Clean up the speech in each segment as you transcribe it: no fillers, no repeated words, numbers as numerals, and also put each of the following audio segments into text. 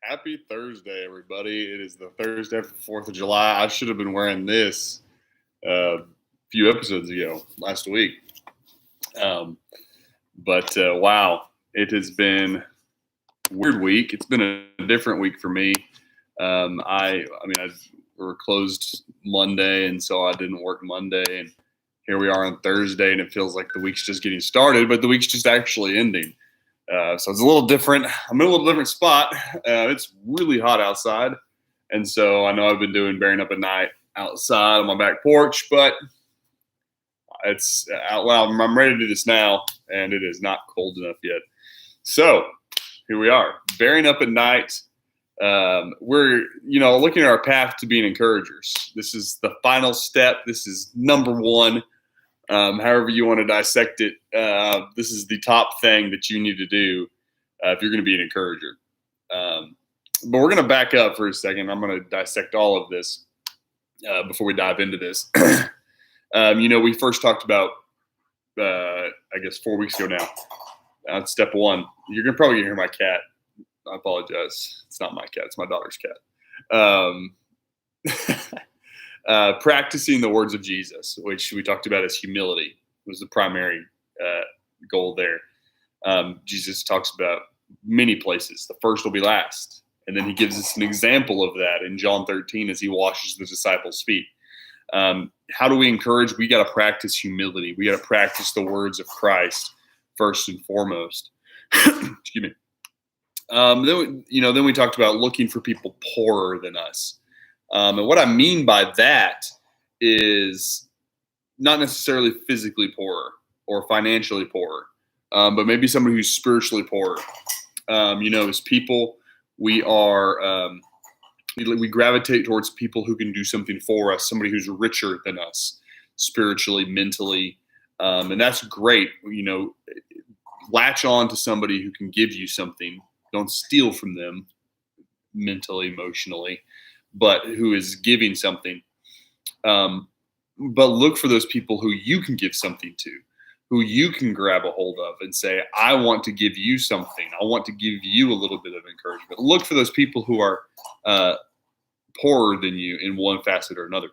Happy Thursday, everybody. It is the Thursday after the 4th of July. I should have been wearing this a few episodes ago, last week. But wow, it has been a weird week. It's been a different week for me. I were closed Monday, and so I didn't work Monday. And here we are on Thursday, and it feels like the week's just getting started, but the week's just actually ending. So it's a little different. I'm in a little different spot. It's really hot outside. And so I know I've been doing bearing up at night outside on my back porch, but it's I'm ready to do this now, and it is not cold enough yet. So here we are, bearing up at night. We're, looking at our path to being encouragers. This is the final step. This is number one. However you want to dissect it, this is the top thing that you need to do if you're going to be an encourager. But we're going to back up for a second. I'm going to dissect all of this before we dive into this. We first talked about, 4 weeks ago now. Step one. You're probably going to hear my cat. I apologize. It's not my cat. It's my daughter's cat. Practicing the words of Jesus, which we talked about as humility, was the primary goal there. Jesus talks about many places. The first will be last. And then he gives us an example of that in John 13 as he washes the disciples' feet. How do we encourage? We got to practice humility. We got to practice the words of Christ first and foremost. Excuse me. Then we talked about looking for people poorer than us. And what I mean by that is not necessarily physically poorer or financially poorer, but maybe somebody who's spiritually poorer. As people, we are we gravitate towards people who can do something for us, somebody who's richer than us spiritually, mentally, and that's great. Latch on to somebody who can give you something. Don't steal from them mentally, emotionally, but who is giving something. But look for those people who you can give something to, who you can grab a hold of and say, I want to give you something. I want to give you a little bit of encouragement. Look for those people who are poorer than you in one facet or another.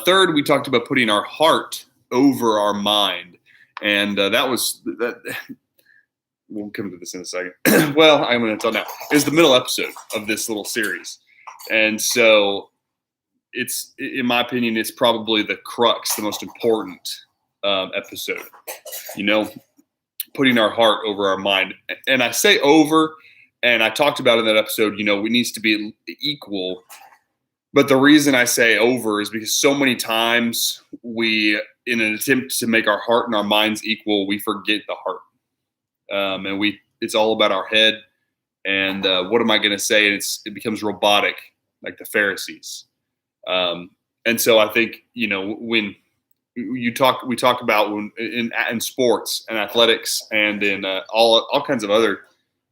Third, we talked about putting our heart over our mind. And that. We'll come to this in a second. Well, I'm going to tell now. It's the middle episode of this little series. And so it's, in my opinion, it's probably the crux, the most important episode. Putting our heart over our mind. And I say over, and I talked about in that episode, it needs to be equal. But the reason I say over is because so many times we, in an attempt to make our heart and our minds equal, we forget the heart. It's all about our head and what am I going to say? And it becomes robotic, like the Pharisees. And so I think, when we talk about when in sports and athletics and in all kinds of other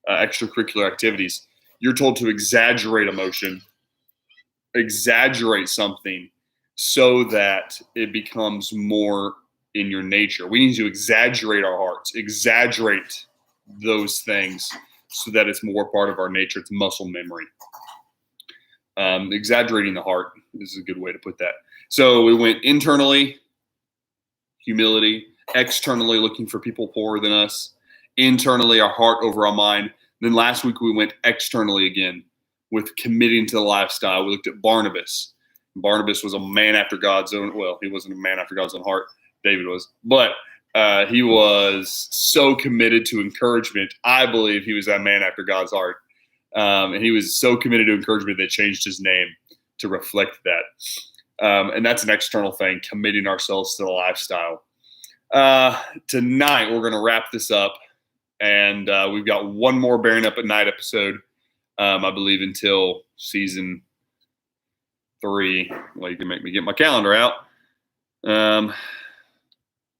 extracurricular activities, you're told to exaggerate emotion, exaggerate something so that it becomes more in your nature. We need to exaggerate our hearts, exaggerate those things so that it's more part of our nature. It's muscle memory. Exaggerating the heart is a good way to put that. So we went internally, humility, externally looking for people poorer than us, internally our heart over our mind. Then last week we went externally again with committing to the lifestyle. We looked at Barnabas. Barnabas was a man after God's own, well, he wasn't a man after God's own heart. David was, but he was so committed to encouragement. I believe he was that man after God's heart. And he was so committed to encouragement that changed his name to reflect that. And that's an external thing, committing ourselves to the lifestyle. Tonight, we're going to wrap this up. And we've got one more Bearing Up at Night episode, I believe, until season 3. Well, you can make me get my calendar out.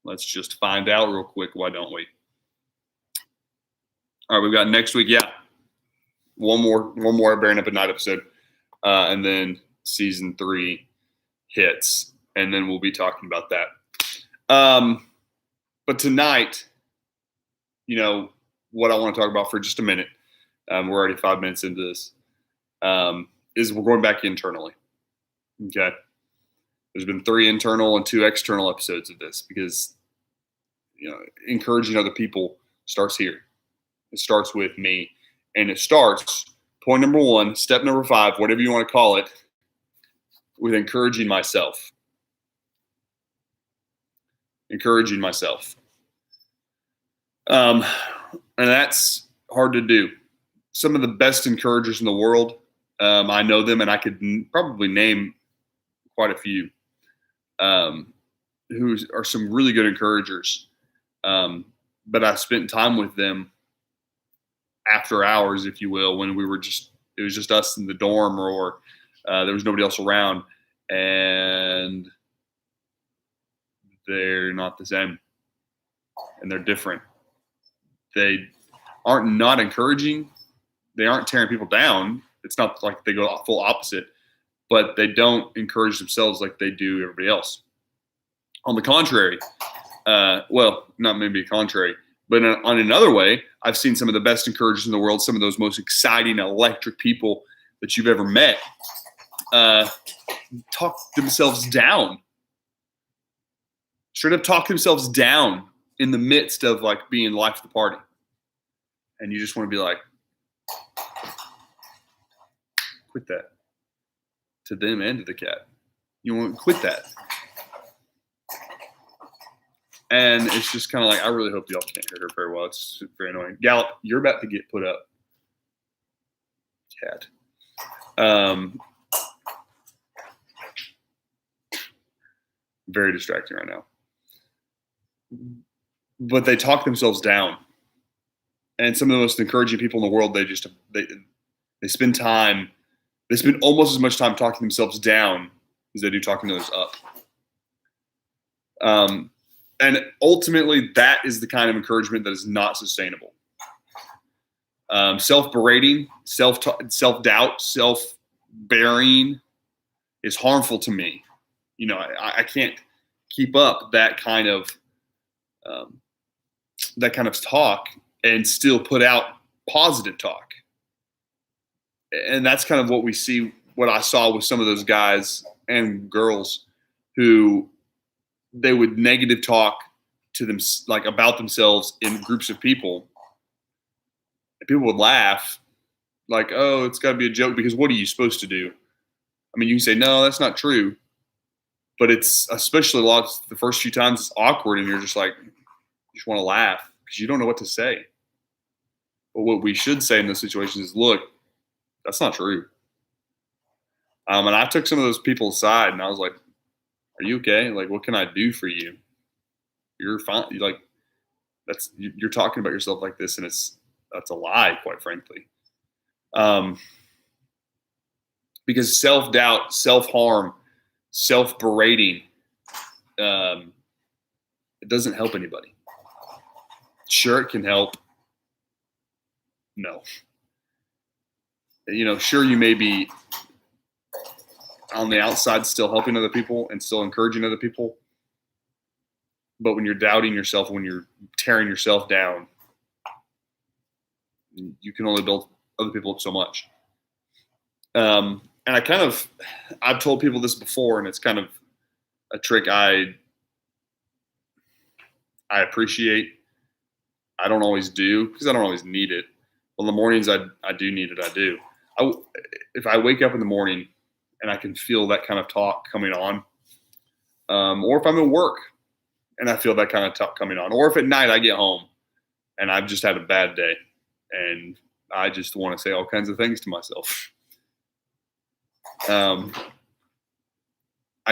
Let's just find out real quick. Why don't we? All right, we've got next week. Yeah, one more Bearing Up at Night episode, and then season 3 hits, and then we'll be talking about that. But tonight, what I want to talk about for just a minute we're already 5 minutes into this, is we're going back internally. Okay. There's been 3 internal and 2 external episodes of this because, encouraging other people starts here. It starts with me, and it starts, point number 1, step number 5, whatever you want to call it, with encouraging myself. Encouraging myself. And that's hard to do. Some of the best encouragers in the world, I know them, and I could probably name quite a few, who are some really good encouragers. But I spent time with them after hours, if you will, when it was just us in the dorm, or there was nobody else around, and they're not the same, and they're different. They aren't not encouraging. They aren't tearing people down. It's not like they go full opposite, but they don't encourage themselves like they do everybody else. On the contrary, well, not maybe contrary, but on another way, I've seen some of the best encouragers in the world, some of those most exciting, electric people that you've ever met, talk themselves down. Straight up talk themselves down in the midst of like being life of the party. And you just want to be like, quit that. To them and to the cat. You want to quit that. And it's just kind of like, I really hope y'all can't hear her very well. It's very annoying. Gallop, you're about to get put up. Cat. Very distracting right now. But they talk themselves down. And some of the most encouraging people in the world, they spend time, they spend almost as much time talking themselves down as they do talking others up. And ultimately, that is the kind of encouragement that is not sustainable. Self-berating, self-doubt, self-burying is harmful to me. I can't keep up that kind of talk and still put out positive talk. And that's kind of what I saw with some of those guys and girls who they would negative talk to them, like about themselves in groups of people. And people would laugh like, oh, it's got to be a joke, because what are you supposed to do? I mean, you can say, no, that's not true. But it's especially the first few times it's awkward, and you're just like, you just want to laugh because you don't know what to say. But what we should say in those situations is, look, that's not true. And I took some of those people aside, and I was like, are you okay? Like, what can I do for you? You're fine. You're talking about yourself like this, and that's a lie, quite frankly. Because self-doubt, self-harm, self-berating, it doesn't help anybody. Sure, it can help. No. Sure, you may be on the outside still helping other people and still encouraging other people. But when you're doubting yourself, when you're tearing yourself down, you can only build other people up so much. And I've told people this before, and it's kind of a trick I appreciate. I don't always do, because I don't always need it. Well, in the mornings I do need it. I do. If I wake up in the morning and I can feel that kind of talk coming on, or if I'm at work and I feel that kind of talk coming on, or if at night I get home and I've just had a bad day and I just want to say all kinds of things to myself. I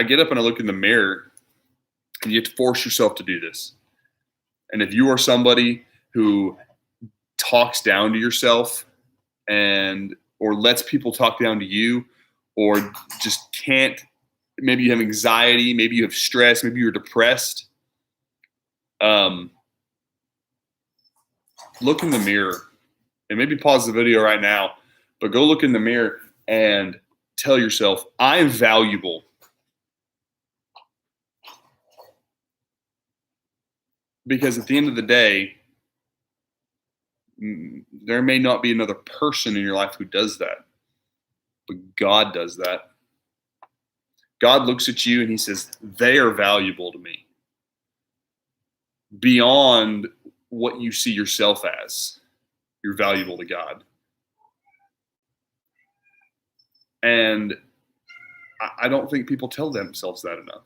get up and I look in the mirror, and you have to force yourself to do this. And if you are somebody who talks down to yourself or lets people talk down to you, or just can't, maybe you have anxiety, maybe you have stress, maybe you're depressed, look in the mirror, and maybe pause the video right now, but go look in the mirror and tell yourself, I am valuable. Because at the end of the day, There may not be another person in your life who does that, but God does that. God looks at you and he says, they are valuable to me beyond what you see yourself as. You're valuable to God. And I don't think people tell themselves that enough.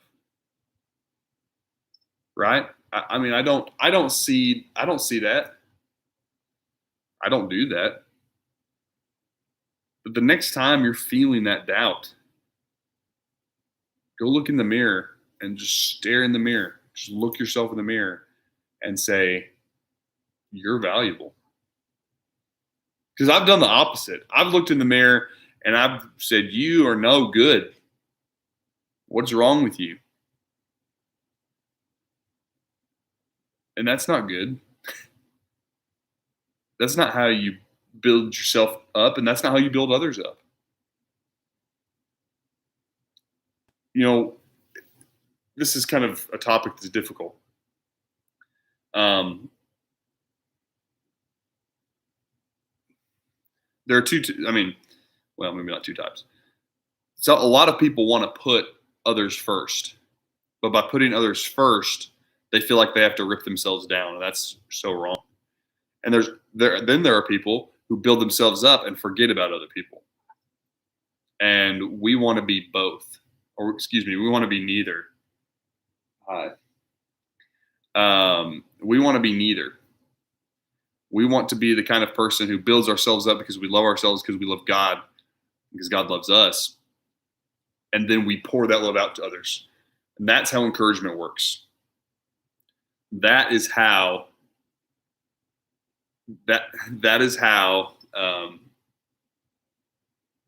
Right? I mean, I don't see that. I don't do that. But the next time you're feeling that doubt, go look in the mirror and just stare in the mirror. Just look yourself in the mirror and say, you're valuable. Because I've done the opposite. I've looked in the mirror and I've said, you are no good. What's wrong with you? And that's not good. That's not how you build yourself up, and that's not how you build others up. You know, this is kind of a topic that's difficult. There are maybe not two types. So a lot of people want to put others first, but by putting others first, they feel like they have to rip themselves down, and that's so wrong. And there are people who build themselves up and forget about other people. And we want to be both, we want to be neither. We want to be neither. We want to be the kind of person who builds ourselves up because we love ourselves, because we love God, because God loves us. And then we pour that love out to others. And that's how encouragement works. That is how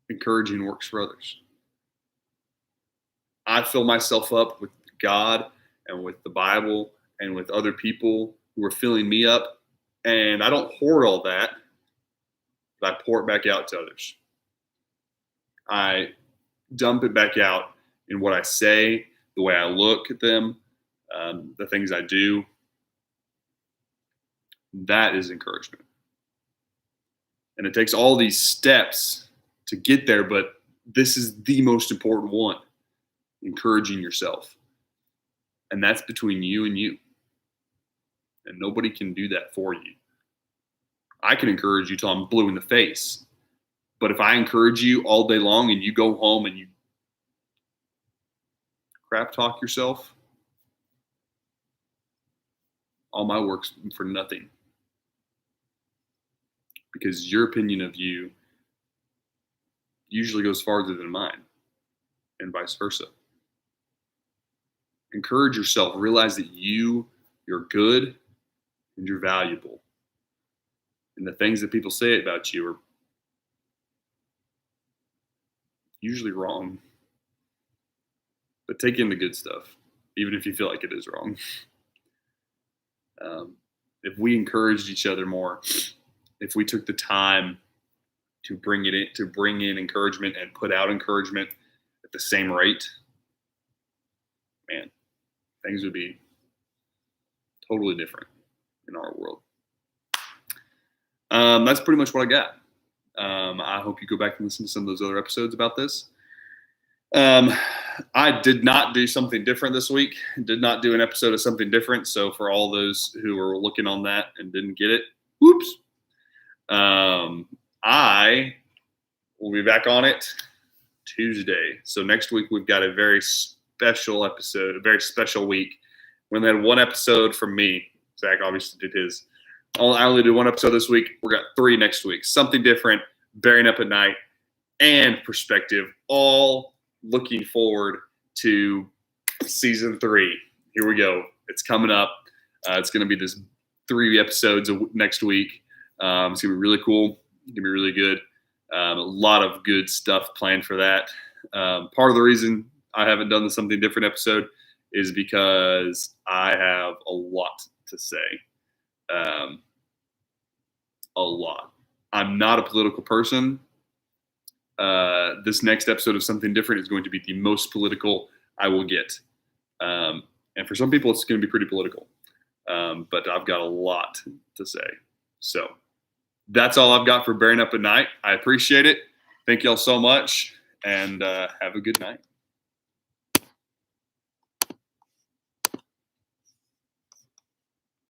encouraging works for others. I fill myself up with God and with the Bible and with other people who are filling me up, and I don't hoard all that, but I pour it back out to others. I dump it back out in what I say, the way I look at them, the things I do. That is encouragement. And it takes all these steps to get there, but this is the most important one, encouraging yourself. And that's between you and you. And nobody can do that for you. I can encourage you till I'm blue in the face. But if I encourage you all day long and you go home and you crap talk yourself, all my work's for nothing. Because your opinion of you usually goes farther than mine, and vice versa. Encourage yourself. Realize that you're good and you're valuable. And the things that people say about you are usually wrong. But take in the good stuff, even if you feel like it is wrong. If we encouraged each other more, if we took the time to bring in encouragement and put out encouragement at the same rate, man, things would be totally different in our world. That's pretty much what I got. I hope you go back and listen to some of those other episodes about this. I did not do something different this week. Did not do an episode of something different. So for all those who were looking on that and didn't get it, whoops. I will be back on it Tuesday. So next week we've got a very special episode, a very special week. We only had one episode from me. Zach obviously did his. I only did one episode this week. We got 3 next week. Something different, bearing up at night, and perspective. All looking forward to season 3. Here we go. It's coming up. It's going to be this 3 episodes next week. It's going to be really cool. It's going to be really good. A lot of good stuff planned for that. Part of the reason I haven't done the Something Different episode is because I have a lot to say. A lot. I'm not a political person. This next episode of Something Different is going to be the most political I will get. And for some people, it's going to be pretty political. But I've got a lot to say. So that's all I've got for Bearing Up at Night. I appreciate it. Thank y'all so much, and have a good night.